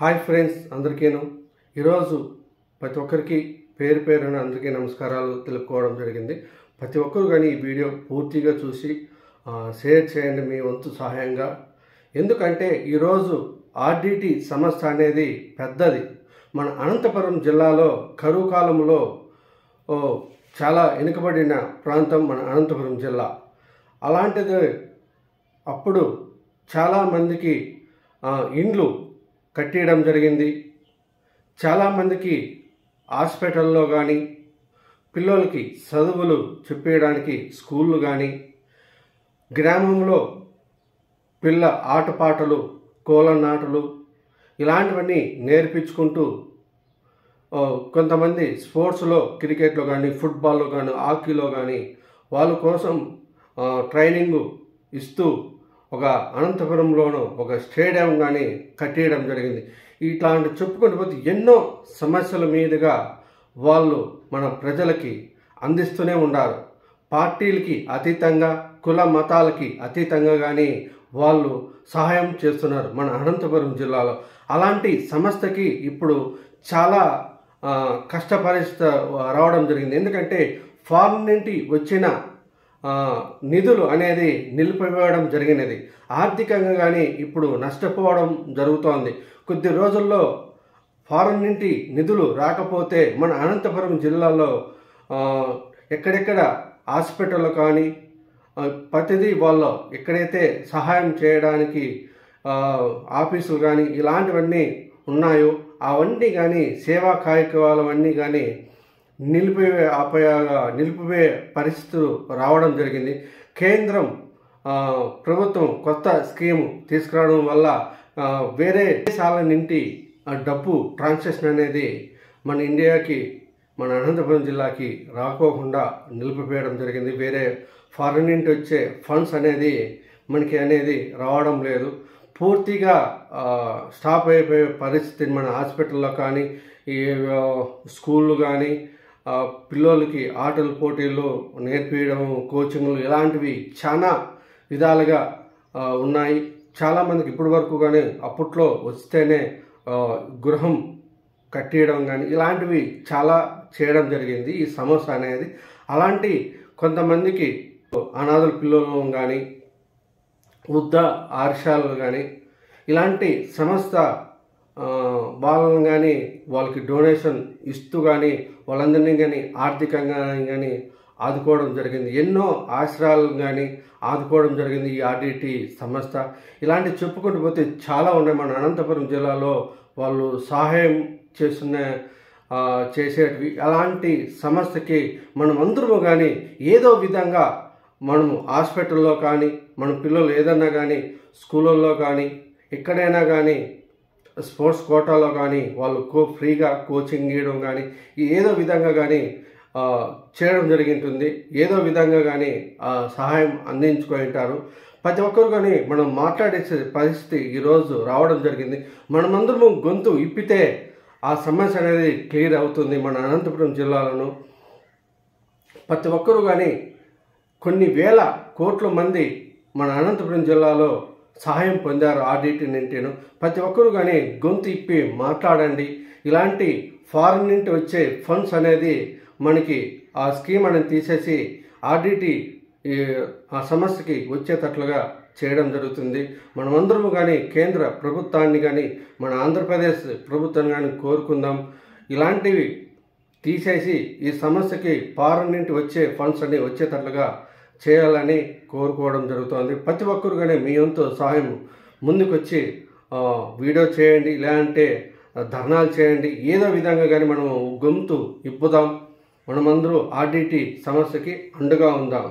Hi friends, అందరికీను ఈరోజు ప్రతి ఒక్కరికి పేరు పేరున అందరికీ నమస్కారాలు తెలుపుకోవడం జరిగింది. ప్రతి ఒక్కరు కానీ ఈ వీడియో పూర్తిగా చూసి షేర్ చేయండి మీ వంతు సహాయంగా. ఎందుకంటే ఈరోజు ఆర్డిటి సంస్థ అనేది పెద్దది. మన అనంతపురం జిల్లాలో కరువు కాలంలో చాలా వెనుకబడిన ప్రాంతం మన అనంతపురం జిల్లా. అలాంటిది అప్పుడు చాలామందికి ఇండ్లు కట్టేయడం జరిగింది. చాలామందికి హాస్పిటల్లో కానీ పిల్లలకి చదువులు చెప్పేయడానికి స్కూళ్ళు కానీ, గ్రామంలో పిల్ల ఆటపాటలు, కోలనాటలు ఇలాంటివన్నీ నేర్పించుకుంటూ కొంతమంది స్పోర్ట్స్లో క్రికెట్లో కానీ, ఫుట్బాల్లో కానీ, హాకీలో కానీ వాళ్ళ కోసం ట్రైనింగు ఇస్తూ ఒక అనంతపురంలోనూ ఒక స్టేడియం కానీ కట్టేయడం జరిగింది. ఇట్లాంటి చెప్పుకుంటూ పోతే ఎన్నో సమస్యల మీదుగా వాళ్ళు మన ప్రజలకి అందిస్తూనే ఉన్నారు. పార్టీలకి అతీతంగా, కుల మతాలకి అతీతంగా కానీ వాళ్ళు సహాయం చేస్తున్నారు మన అనంతపురం జిల్లాలో. అలాంటి సంస్థకి ఇప్పుడు చాలా కష్ట పరిస్థితి రావడం జరిగింది. ఎందుకంటే ఫారెన్ నుండి వచ్చిన నిధులు అనేది నిలిపివేయడం జరిగినది. ఆర్థికంగా కానీ ఇప్పుడు నష్టపోవడం జరుగుతోంది. కొద్ది రోజుల్లో ఫారెన్ నుండి నిధులు రాకపోతే మన అనంతపురం జిల్లాలో ఎక్కడెక్కడ హాస్పిటల్ కానీ ప్రతిదీ వాళ్ళు ఎక్కడైతే సహాయం చేయడానికి ఆఫీసులు కానీ ఇలాంటివన్నీ ఉన్నాయో అవన్నీ కానీ సేవా కార్యక్రమాలన్నీ కానీ నిలిపివే పరిస్థితులు రావడం జరిగింది. కేంద్రం ప్రభుత్వం కొత్త స్కీము తీసుకురావడం వల్ల వేరే దేశాల నుండి డబ్బు ట్రాన్సాక్షన్ అనేది మన ఇండియాకి, మన అనంతపురం జిల్లాకి రాకోకుండా నిలిపివేయడం జరిగింది. వేరే ఫారెన్ నుండి వచ్చే ఫండ్స్ అనేది మనకి అనేది రావడం లేదు. పూర్తిగా స్టాప్ అయిపోయే పరిస్థితి మన హాస్పిటల్లో కానీ, ఈ స్కూళ్ళు కానీ, పిల్లలకి ఆటల పోటీలు నేర్పించడం, కోచింగ్లు ఇలాంటివి చాలా విధాలుగా ఉన్నాయి. చాలామందికి ఇప్పటి వరకు కానీ అప్పట్లో వస్తేనే గృహం కట్టేయడం కానీ ఇలాంటివి చాలా చేయడం జరిగింది ఈ సమస్య అనేది. అలాంటి కొంతమందికి అనాథల పిల్లలు కానీ, వృద్ధ ఆర్షాలు కానీ ఇలాంటి సంస్థ వాళ్ళని కానీ వాళ్ళకి డొనేషన్ ఇస్తూ కానీ వాళ్ళందరినీ కానీ ఆర్థికంగా కానీ ఆదుకోవడం జరిగింది. ఎన్నో ఆశ్రయాలను కానీ ఆదుకోవడం జరిగింది ఈ ఆర్డిటి సంస్థ. ఇలాంటివి చెప్పుకుంటూ పోతే చాలా ఉన్నాయి మన అనంతపురం జిల్లాలో వాళ్ళు సహాయం చేసేటివి. అలాంటి సంస్థకి మనం అందరము కానీ ఏదో విధంగా మనము హాస్పిటల్లో కానీ, మన పిల్లలు ఏదన్నా కానీ స్కూళ్ళల్లో కానీ ఎక్కడైనా కానీ స్పోర్ట్స్ కోటాలో కానీ వాళ్ళు ఫ్రీగా కోచింగ్ ఇవ్వడం కానీ ఏదో విధంగా కానీ చేయడం జరిగింటుంది. ఏదో విధంగా కానీ సహాయం అందించుకొని ఉంటారు. ప్రతి ఒక్కరు కానీ మనం మాట్లాడే పరిస్థితి ఈరోజు రావడం జరిగింది. మనమందరము గొంతు ఇప్పితే ఆ సమస్య అనేది క్లియర్ అవుతుంది మన అనంతపురం జిల్లాలను. ప్రతి ఒక్కరు కానీ కొన్ని వేల కోట్ల మంది మన అనంతపురం జిల్లాలో సహాయం పొందారు ఆర్డిటి నుండిను. ప్రతి ఒక్కరు కానీ గొంతు ఇప్పి మాట్లాడండి. ఇలాంటి ఫారెన్ నుండి వచ్చే ఫండ్స్ అనేది మనకి ఆ స్కీమ్ అనేది తీసేసి ఆర్డిటి ఆ సమస్యకి వచ్చేటట్లుగా చేయడం జరుగుతుంది. మనమందరము కానీ కేంద్ర ప్రభుత్వాన్ని కానీ మన ఆంధ్రప్రదేశ్ ప్రభుత్వాన్ని కానీ కోరుకుందాం. ఇలాంటివి తీసేసి ఈ సమస్యకి ఫారెన్ నుండి వచ్చే ఫండ్స్ అన్ని వచ్చేటట్లుగా చేయాలని కోరుకోవడం జరుగుతుంది. ప్రతి ఒక్కరు కానీ మీ వంతు సహాయం ముందుకొచ్చి వీడియో చేయండి, లేదంటే ధర్నాలు చేయండి. ఏదో విధంగా కానీ మనం గొంతు ఇప్పుదాం. మనమందరూ ఆర్డిటి సమస్యకి అండగా ఉందాం.